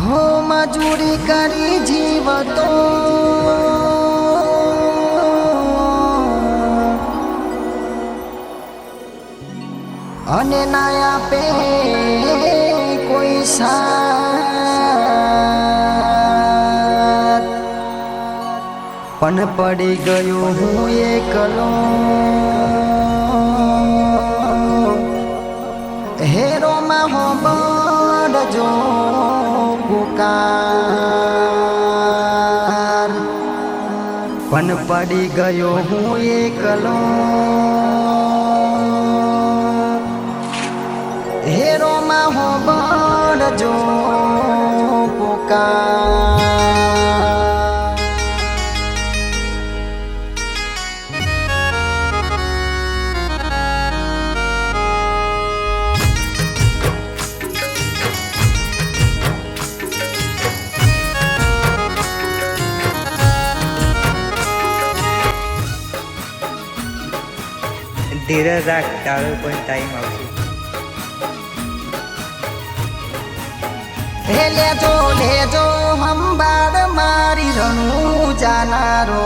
हो मजूरी करी जीवतो अने नाया पे कोई साथ पण पड़ी गयो हूँ एकलो हेरो में हो बड़ जो पुकार पण पड़ी गयो हूँ एकलो हेरो में हो बड़ जो पुकार। ધીરજ રાખ, તારો પણ ટાઈમ આવશે. लेजो लेजो हम बार मारी रणू जानारो